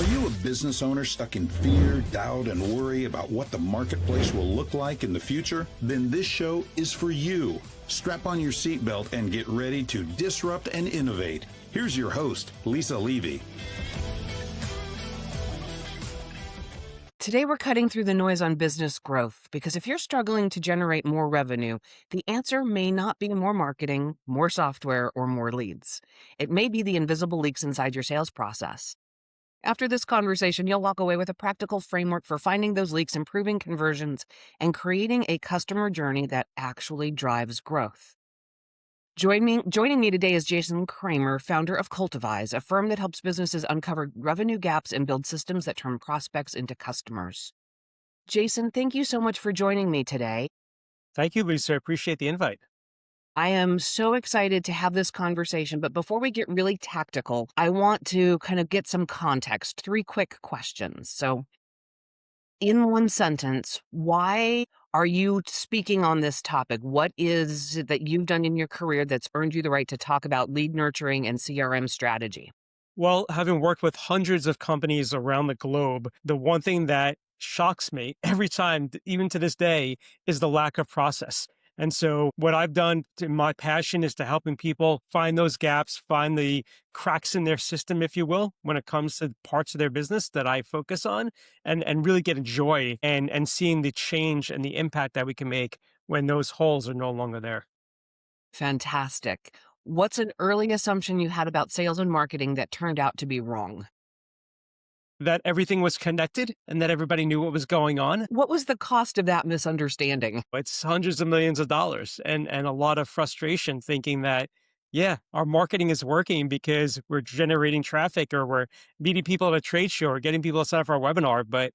Are you a business owner stuck in fear, doubt, and worry about what the marketplace will look like in the future? Then this show is for you. Strap on your seatbelt and get ready to disrupt and innovate. Here's your host, Lisa Levy. Today, we're cutting through the noise on business growth because if you're struggling to generate more revenue, the answer may not be more marketing, more software, or more leads. It may be the invisible leaks inside your sales process. After this conversation, you'll walk away with a practical framework for finding those leaks, improving conversions, and creating a customer journey that actually drives growth. Joining me today is Jason Kramer, founder of Cultivize, a firm that helps businesses uncover revenue gaps and build systems that turn prospects into customers. Jason, thank you so much for joining me today. Thank you, Lisa. I appreciate the invite. I am so excited to have this conversation, but before we get really tactical, I want to kind of get some context. 3 quick questions. So, in one sentence, why are you speaking on this topic? What is it that you've done in your career that's earned you the right to talk about lead nurturing and CRM strategy? Well, having worked with hundreds of companies around the globe, the one thing that shocks me every time, even to this day, is the lack of process. And so what I've done, my passion is to helping people find those gaps, find the cracks in their system, if you will, when it comes to parts of their business that I focus on and really get joy and seeing the change and the impact that we can make when those holes are no longer there. Fantastic. What's an early assumption you had about sales and marketing that turned out to be wrong? That everything was connected and that everybody knew what was going on. What was the cost of that misunderstanding? It's hundreds of millions of dollars and a lot of frustration thinking that, yeah, our marketing is working because we're generating traffic or we're meeting people at a trade show or getting people to sign up for our webinar. But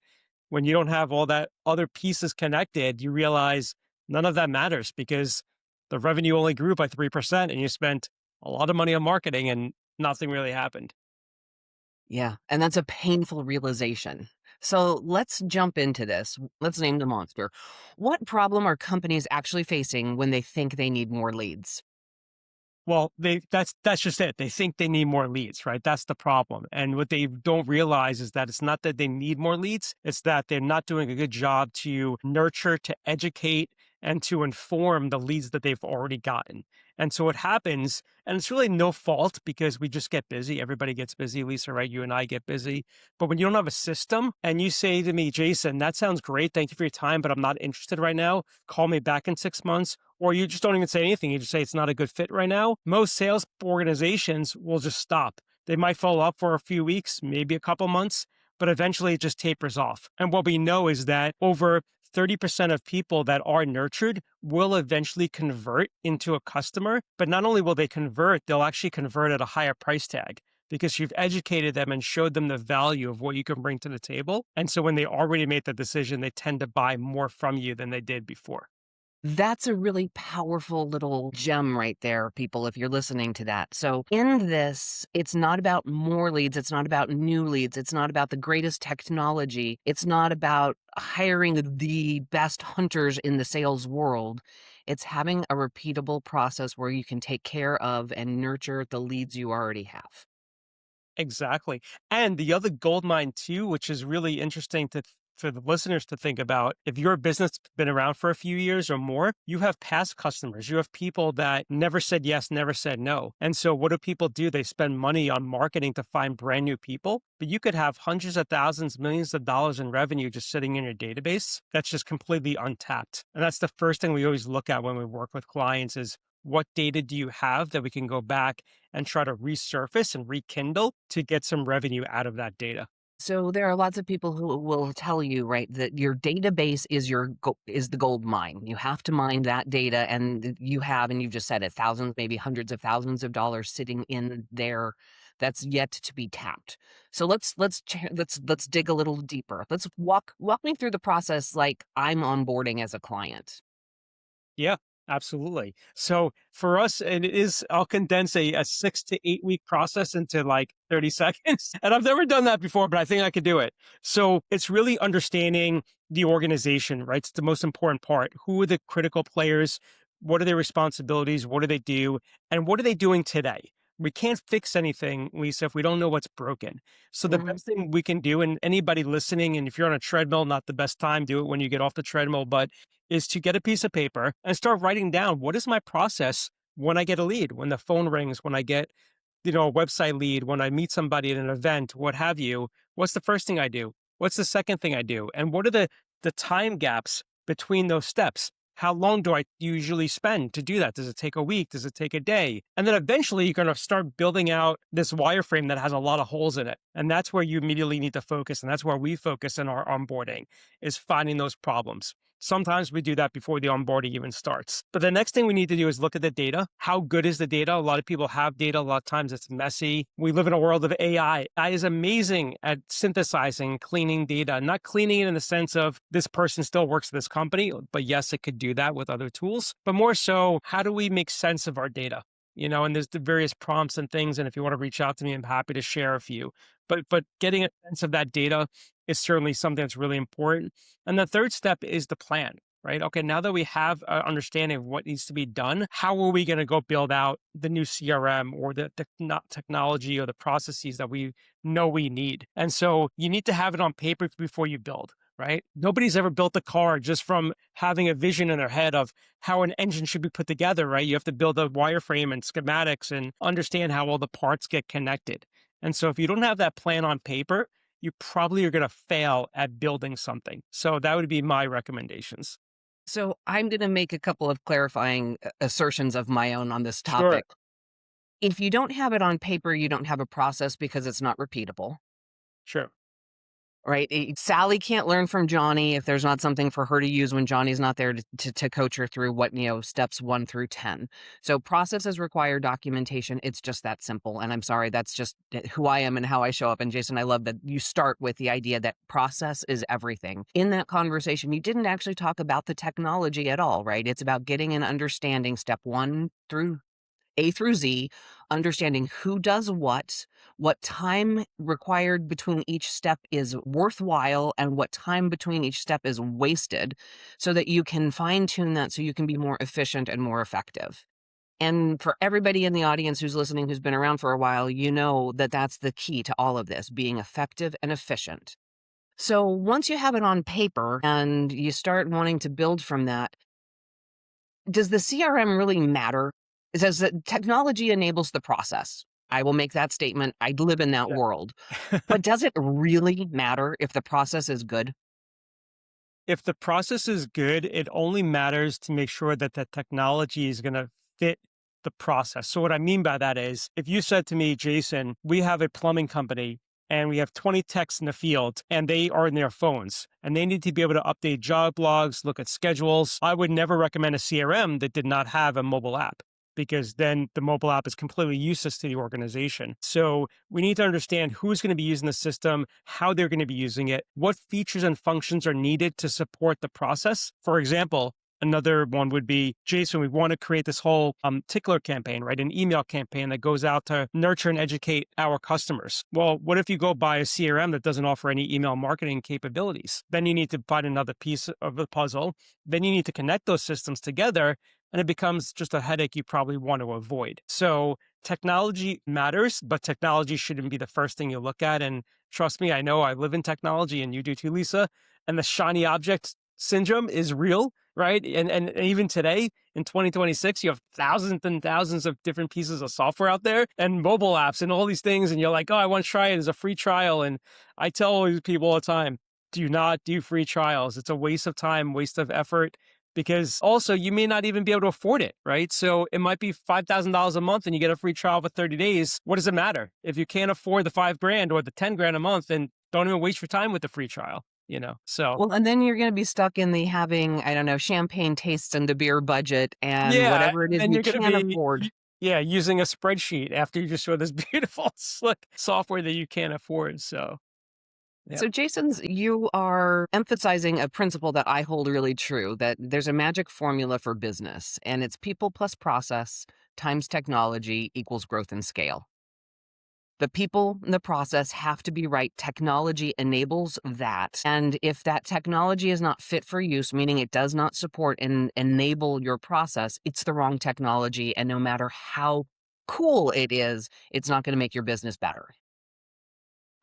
when you don't have all that other pieces connected, you realize none of that matters because the revenue only grew by 3% and you spent a lot of money on marketing and nothing really happened. Yeah, and that's a painful realization. So let's jump into this. Let's name the monster. What problem are companies actually facing when they think they need more leads? Well, that's just it. They think they need more leads, right? That's the problem. And what they don't realize is that it's not that they need more leads. It's that they're not doing a good job to nurture, to educate, and to inform the leads that they've already gotten. And so what happens, and it's really no fault because we just get busy. Everybody gets busy, Lisa, right? You and I get busy. But when you don't have a system and you say to me, Jason, that sounds great. Thank you for your time, but I'm not interested right now. Call me back in 6 months. Or you just don't even say anything. You just say it's not a good fit right now. Most sales organizations will just stop. They might follow up for a few weeks, maybe a couple months, but eventually it just tapers off. And what we know is that over 30% of people that are nurtured will eventually convert into a customer. But not only will they convert, they'll actually convert at a higher price tag because you've educated them and showed them the value of what you can bring to the table. And so when they already made the decision, they tend to buy more from you than they did before. That's a really powerful little gem right there, people, if you're listening to that. So in this, it's not about more leads. It's not about new leads. It's not about the greatest technology. It's not about hiring the best hunters in the sales world. It's having a repeatable process where you can take care of and nurture the leads you already have. Exactly. And the other gold mine too, which is really interesting for the listeners to think about, if your business has been around for a few years or more, you have past customers. You have people that never said yes, never said no. And so what do people do? They spend money on marketing to find brand new people, but you could have hundreds of thousands, millions of dollars in revenue just sitting in your database that's just completely untapped. And that's the first thing we always look at when we work with clients is what data do you have that we can go back and try to resurface and rekindle to get some revenue out of that data? So there are lots of people who will tell you, right, that your database is is the gold mine. You have to mine that data, and you have, and you've just said it, thousands, maybe hundreds of thousands of dollars sitting in there that's yet to be tapped. So let's dig a little deeper. Let's walk me through the process like I'm onboarding as a client. Yeah. Absolutely. So for us, I'll condense a 6 to 8 week process into like 30 seconds. And I've never done that before, but I think I could do it. So it's really understanding the organization, right? It's the most important part. Who are the critical players? What are their responsibilities? What do they do? And what are they doing today? we can't fix anything, Lisa, if we don't know what's broken. So the best thing we can do, and anybody listening, and if you're on a treadmill, not the best time, do it when you get off the treadmill, but is to get a piece of paper and start writing down, what is my process when I get a lead, when the phone rings, when I get, a website lead, when I meet somebody at an event, what have you. What's the first thing I do? What's the second thing I do? And what are the time gaps between those steps? How long do I usually spend to do that? Does it take a week? Does it take a day? And then eventually you're going to start building out this wireframe that has a lot of holes in it. And that's where you immediately need to focus. And that's where we focus in our onboarding, is finding those problems. Sometimes we do that before the onboarding even starts. But the next thing we need to do is look at the data. How good is the data? A lot of people have data. A lot of times it's messy. We live in a world of AI. AI is amazing at synthesizing, cleaning data, not cleaning it in the sense of this person still works for this company, but yes, it could do that with other tools. But more so, how do we make sense of our data? And there's the various prompts and things. And if you want to reach out to me, I'm happy to share a few. But getting a sense of that data is certainly something that's really important. And the third step is the plan, right? Okay, now that we have an understanding of what needs to be done, how are we going to go build out the new CRM or the technology or the processes that we know we need? And so you need to have it on paper before you build, right? Nobody's ever built a car just from having a vision in their head of how an engine should be put together, right? You have to build a wireframe and schematics and understand how all the parts get connected. And so if you don't have that plan on paper, you probably are going to fail at building something. So that would be my recommendations. So I'm going to make a couple of clarifying assertions of my own on this topic. Sure. If you don't have it on paper, you don't have a process because it's not repeatable. Sure. Right? Sally can't learn from Johnny if there's not something for her to use when Johnny's not there to coach her through what, steps 1 through 10. So processes require documentation. It's just that simple. And I'm sorry, that's just who I am and how I show up. And Jason, I love that you start with the idea that process is everything. In that conversation, you didn't actually talk about the technology at all, right? It's about getting an understanding, step 1 through A through Z, understanding who does what time required between each step is worthwhile, and what time between each step is wasted, so that you can fine tune that so you can be more efficient and more effective. And for everybody in the audience who's listening, who's been around for a while, that that's the key to all of this, being effective and efficient. So once you have it on paper and you start wanting to build from that, does the CRM really matter? It says that technology enables the process. I will make that statement. I live in that world. But does it really matter if the process is good? If the process is good, it only matters to make sure that the technology is going to fit the process. So what I mean by that is, if you said to me, Jason, we have a plumbing company and we have 20 techs in the field and they are in their phones and they need to be able to update job logs, look at schedules, I would never recommend a CRM that did not have a mobile app, because then the mobile app is completely useless to the organization. So we need to understand who's going to be using the system, how they're going to be using it, what features and functions are needed to support the process. For example, another one would be, Jason, we want to create this whole tickler campaign, right? An email campaign that goes out to nurture and educate our customers. Well, what if you go buy a CRM that doesn't offer any email marketing capabilities? Then you need to find another piece of the puzzle. Then you need to connect those systems together, and it becomes just a headache you probably want to avoid. So technology matters, but technology shouldn't be the first thing you look at. And trust me, I know I live in technology and you do too, Lisa. And the shiny object syndrome is real, right? And even today in 2026, you have thousands and thousands of different pieces of software out there and mobile apps and all these things. And you're like, oh, I want to try it as a free trial. And I tell all these people all the time, do not do free trials. It's a waste of time, waste of effort. Because also you may not even be able to afford it, right? So it might be $5,000 a month and you get a free trial for 30 days. What does it matter? If you can't afford the $5,000 or the $10,000 a month, then don't even waste your time with the free trial, so. Well, and then you're going to be stuck in the having, I don't know, champagne tastes and the beer budget and Yeah, whatever it is and you you're going can't to be, afford. yeah, using a spreadsheet after you just show this beautiful, slick software that you can't afford. So. Yeah. So you are emphasizing a principle that I hold really true, that there's a magic formula for business, and it's people plus process times technology equals growth and scale. The people and the process have to be right. Technology enables that. And if that technology is not fit for use, meaning it does not support and enable your process, it's the wrong technology. And no matter how cool it is, it's not going to make your business better.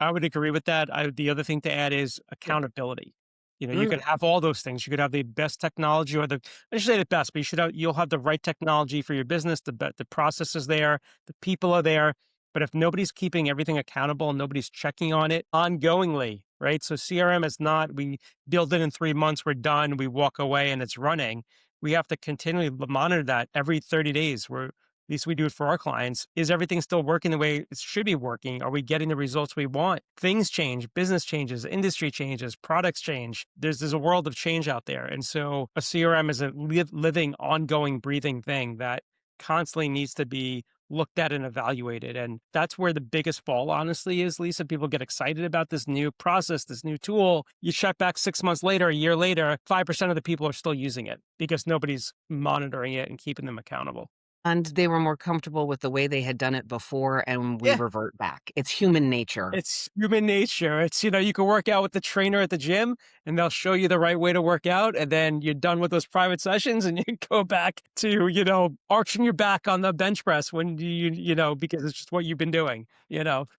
I would agree with that. The other thing to add is Good. accountability. You could have all those things. You could have the best technology or I should say the best, but you'll have the right technology for your business. The process is there, the people are there. But if nobody's keeping everything accountable and nobody's checking on it ongoingly, right? So CRM is not, we build it in 3 months, we're done, we walk away and it's running. We have to continually monitor that every 30 days. At least we do it for our clients. Is everything still working the way it should be working? Are we getting the results we want? Things change, business changes, industry changes, products change. There's a world of change out there. And so a CRM is a living, ongoing, breathing thing that constantly needs to be looked at and evaluated. And that's where the biggest fall, honestly, is, Lisa. People get excited about this new process, this new tool. You check back 6 months later, a year later, 5% of the people are still using it because nobody's monitoring it and keeping them accountable. And they were more comfortable with the way they had done it before, and we Yeah. revert back. It's human nature. It's human nature. It's, you can work out with the trainer at the gym and they'll show you the right way to work out. And then you're done with those private sessions and you go back to, arching your back on the bench press when because it's just what you've been doing,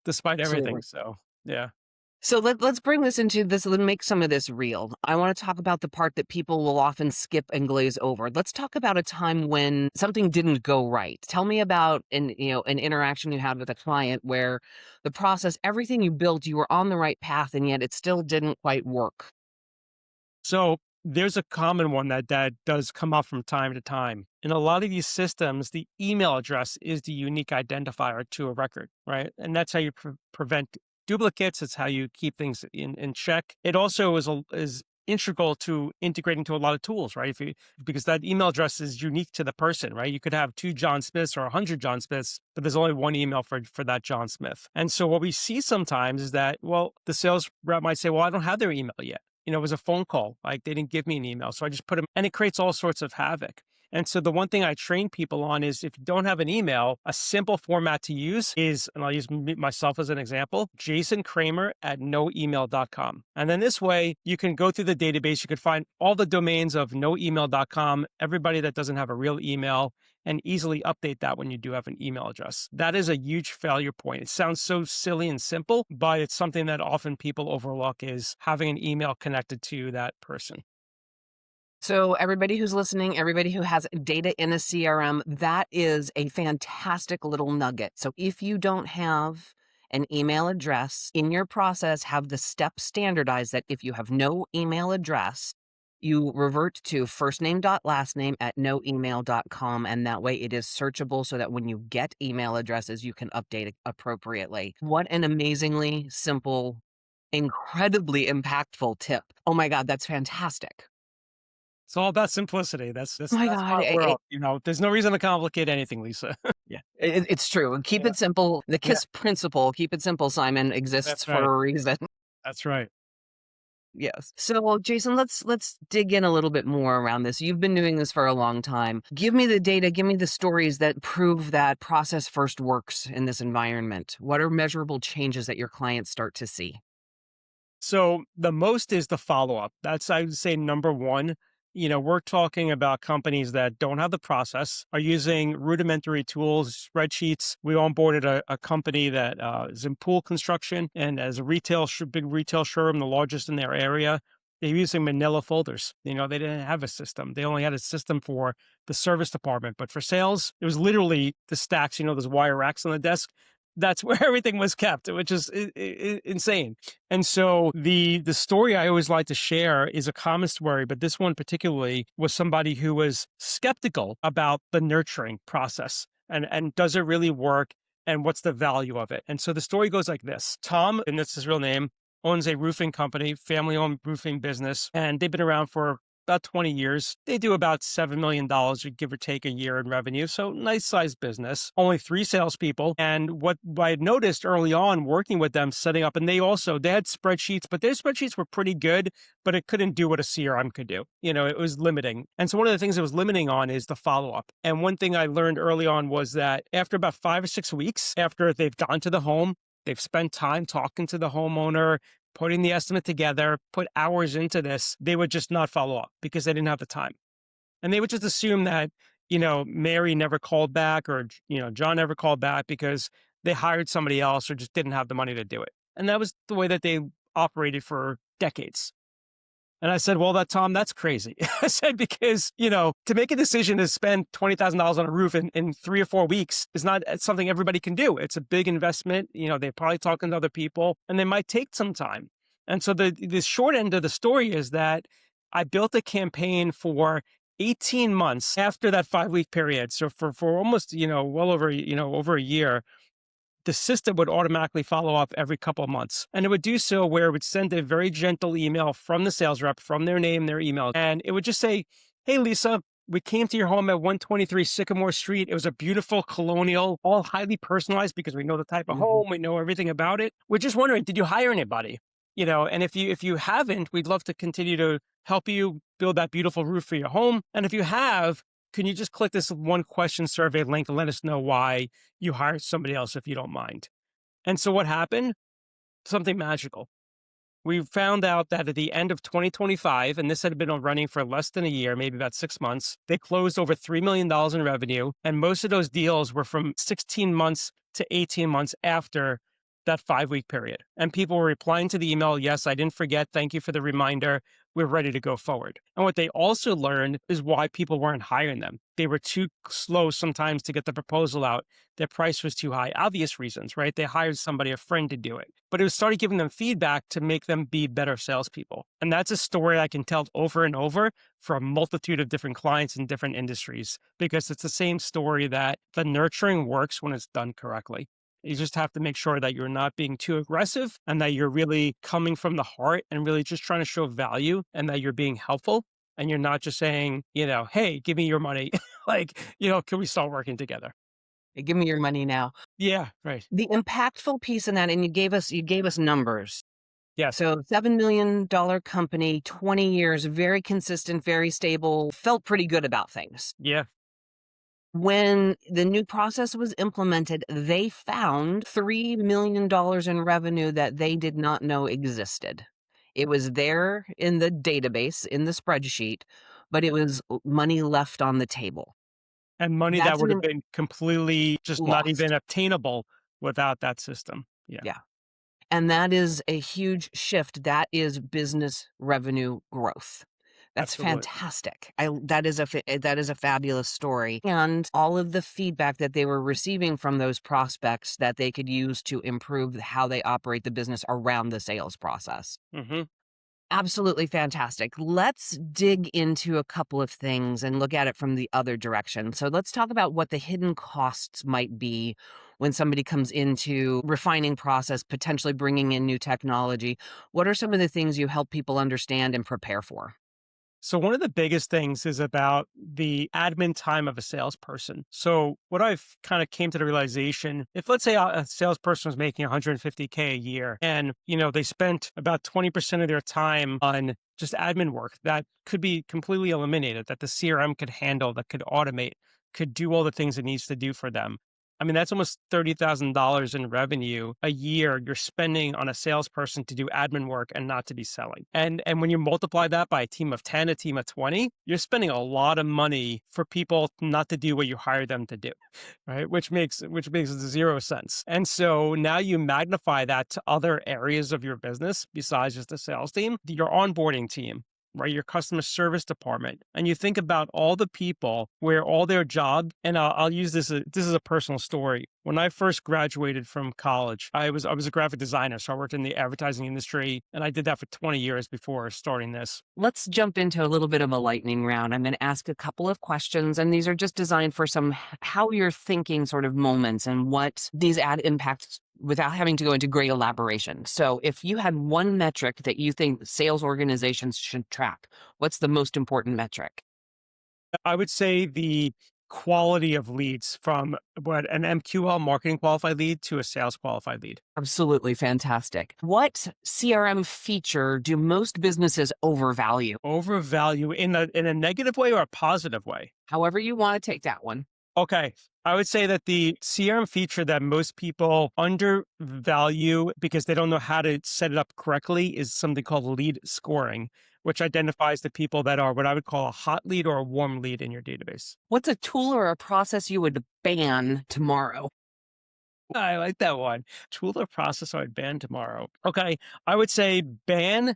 despite everything. Absolutely. So, yeah. So let's bring this into this. Let's make some of this real. I want to talk about the part that people will often skip and glaze over. Let's talk about a time when something didn't go right. Tell me about an interaction you had with a client where the process, everything you built, you were on the right path, and yet it still didn't quite work. So there's a common one that does come up from time to time. In a lot of these systems, the email address is the unique identifier to a record, right? And that's how you prevent duplicates. It's how you keep things in check. It also is integral to integrating to a lot of tools, right? Because that email address is unique to the person, right? You could have 2 John Smiths or 100 John Smiths, but there's only one email for that John Smith. And so what we see sometimes is that, the sales rep might say, I don't have their email yet. It was a phone call. Like, they didn't give me an email. So I just put them, and it creates all sorts of havoc. And so the one thing I train people on is, if you don't have an email, a simple format to use is, and I'll use myself as an example, Jason Kramer at noemail.com. And then this way you can go through the database. You can find all the domains of noemail.com, everybody that doesn't have a real email, and easily update that when you do have an email address. That is a huge failure point. It sounds so silly and simple, but it's something that often people overlook, is having an email connected to that person. So everybody who's listening, everybody who has data in a CRM, that is a fantastic little nugget. So if you don't have an email address in your process, have the step standardized that if you have no email address, you revert to firstname.lastname at noemail.com. And that way it is searchable so that when you get email addresses, you can update it appropriately. What an amazingly simple, incredibly impactful tip. Oh my God, that's fantastic. It's all about simplicity. That's Oh my that's God. our world. There's no reason to complicate anything, Lisa. Yeah. It's true. Keep Yeah. it simple. The KISS principle, keep it simple, Simon, exists That's for right. a reason. That's right. Yes. So, Jason, let's dig in a little bit more around this. You've been doing this for a long time. Give me the data, give me the stories that prove that process first works in this environment. What are measurable changes that your clients start to see? So the most is the follow-up. That's, I would say, number one. We're talking about companies that don't have the process, are using rudimentary tools, spreadsheets. We onboarded a company that is in pool construction, and as a big retail showroom, the largest in their area, they're using manila folders. They didn't have a system. They only had a system for the service department. But for sales, it was literally the stacks, those wire racks on the desk. That's where everything was kept, which is insane. And so the story I always like to share is a common story, but this one particularly was somebody who was skeptical about the nurturing process and does it really work and what's the value of it. And so the story goes like this. Tom, and that's his real name, owns a roofing company, family-owned roofing business, and they've been around for about 20 years. They do about $7 million, give or take, a year in revenue. So nice sized business, only 3 salespeople. And what I had noticed early on working with them, setting up, and they had spreadsheets, but their spreadsheets were pretty good, but it couldn't do what a CRM could do. It was limiting. And so one of the things it was limiting on is the follow-up. And one thing I learned early on was that after about 5 or 6 weeks, after they've gone to the home, they've spent time talking to the homeowner, putting the estimate together, put hours into this, they would just not follow up because they didn't have the time. And they would just assume that, Mary never called back or, John never called back because they hired somebody else or just didn't have the money to do it. And that was the way that they operated for decades. And I said, well, Tom, that's crazy. I said, because, to make a decision to spend $20,000 on a roof in 3 or 4 weeks is not something everybody can do. It's a big investment. They're probably talking to other people and they might take some time. And so the short end of the story is that I built a campaign for 18 months after that 5-week period. So for almost, well over, over a year, the system would automatically follow up every couple of months. And it would do so where it would send a very gentle email from the sales rep, from their name, their email. And it would just say, hey, Lisa, we came to your home at 123 Sycamore Street. It was a beautiful colonial, all highly personalized because we know the type of home, we know everything about it. We're just wondering, did you hire anybody? And if you haven't, we'd love to continue to help you build that beautiful roof for your home. And if you have, can you just click this one question survey link and let us know why you hired somebody else if you don't mind? And so what happened? Something magical. We found out that at the end of 2025, and this had been running for less than a year, maybe about 6 months, they closed over $3 million in revenue. And most of those deals were from 16 months to 18 months after that 5-week period. And people were replying to the email, yes, I didn't forget. Thank you for the reminder. We're ready to go forward. And what they also learned is why people weren't hiring them. They were too slow sometimes to get the proposal out. Their price was too high. Obvious reasons, right? They hired somebody, a friend, to do it. But it started giving them feedback to make them be better salespeople. And that's a story I can tell over and over for a multitude of different clients in different industries, because it's the same story that the nurturing works when it's done correctly. You just have to make sure that you're not being too aggressive and that you're really coming from the heart and really just trying to show value and that you're being helpful. And you're not just saying, hey, give me your money. Can we start working together? Give me your money now. Yeah, right. The impactful piece in that, and you gave us numbers. Yeah. So $7 million company, 20 years, very consistent, very stable, felt pretty good about things. Yeah. When the new process was implemented, they found $3 million in revenue that they did not know existed. It was there in the database, in the spreadsheet, but it was money left on the table. And money that would have been completely just lost. Not even obtainable without that system. Yeah. And that is a huge shift. That is business revenue growth. That's Absolutely fantastic. That is a fabulous story. And all of the feedback that they were receiving from those prospects that they could use to improve how they operate the business around the sales process. Mm-hmm. Absolutely fantastic. Let's dig into a couple of things and look at it from the other direction. So let's talk about what the hidden costs might be when somebody comes into refining process, potentially bringing in new technology. What are some of the things you help people understand and prepare for? So one of the biggest things is about the admin time of a salesperson. So what I've kind of came to the realization, if let's say a salesperson was making $150K a year and, they spent about 20% of their time on just admin work, that could be completely eliminated, that the CRM could handle, that could automate, could do all the things it needs to do for them. I mean, that's almost $30,000 in revenue a year you're spending on a salesperson to do admin work and not to be selling. And when you multiply that by a team of 10, a team of 20, you're spending a lot of money for people not to do what you hire them to do, right? Which makes zero sense. And so now you magnify that to other areas of your business besides just the sales team, your onboarding team, right? Your customer service department. And you think about all the people where all their job, and I'll use this is a personal story. When I first graduated from college, I was a graphic designer. So I worked in the advertising industry and I did that for 20 years before starting this. Let's jump into a little bit of a lightning round. I'm going to ask a couple of questions, and these are just designed for some how you're thinking sort of moments and what these add impacts without having to go into great elaboration. So if you had one metric that you think sales organizations should track, what's the most important metric? I would say the quality of leads from an MQL, marketing qualified lead, to a sales qualified lead. Absolutely fantastic. What CRM feature do most businesses overvalue? Overvalue in a negative way or a positive way? However you want to take that one. Okay. I would say that the CRM feature that most people undervalue because they don't know how to set it up correctly is something called lead scoring, which identifies the people that are what I would call a hot lead or a warm lead in your database. What's a tool or a process you would ban tomorrow? I like that one. Tool or process I'd ban tomorrow. Okay. I would say ban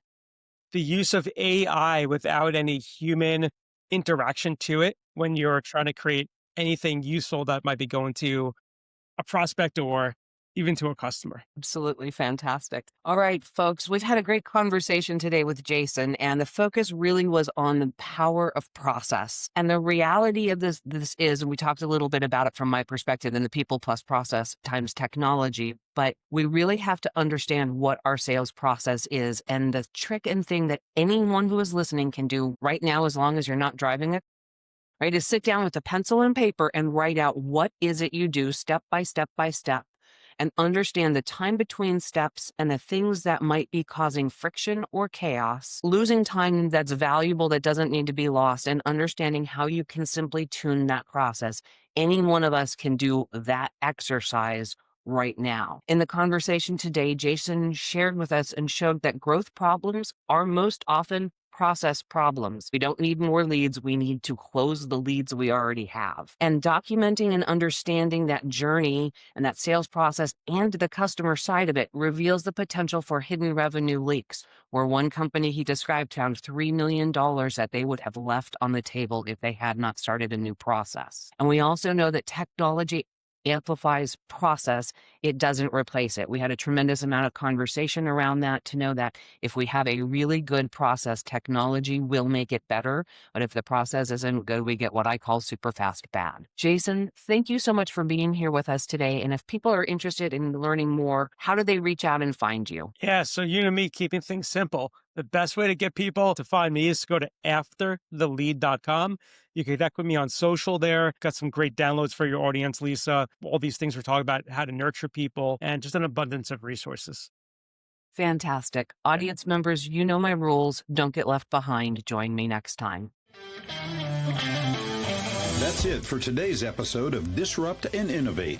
the use of AI without any human interaction to it when you're trying to create anything useful that might be going to a prospect or even to a customer. Absolutely fantastic. All right, folks, we've had a great conversation today with Jason, and the focus really was on the power of process. And the reality of this is, and we talked a little bit about it from my perspective in the people plus process times technology, but we really have to understand what our sales process is. And the trick and thing that anyone who is listening can do right now, as long as you're not driving it, right, is sit down with a pencil and paper and write out what is it you do step by step by step, and understand the time between steps and the things that might be causing friction or chaos, losing time that's valuable that doesn't need to be lost, and understanding how you can simply tune that process. Any one of us can do that exercise right now. In the conversation today, Jason shared with us and showed that growth problems are most often process problems. We don't need more leads. We need to close the leads we already have. And documenting and understanding that journey and that sales process and the customer side of it reveals the potential for hidden revenue leaks, where one company he described found $3 million that they would have left on the table if they had not started a new process. And we also know that technology amplifies process. It doesn't replace it. We had a tremendous amount of conversation around that to know that if we have a really good process, technology will make it better. But if the process isn't good, we get what I call super fast bad. Jason, thank you so much for being here with us today. And if people are interested in learning more, how do they reach out and find you? Yeah. So you and me keeping things simple. The best way to get people to find me is to go to afterthelead.com. You can connect with me on social there. Got some great downloads for your audience, Lisa. All these things we're talking about, how to nurture people, and just an abundance of resources. Fantastic. Audience members, you know my rules. Don't get left behind. Join me next time. That's it for today's episode of Disrupt and Innovate.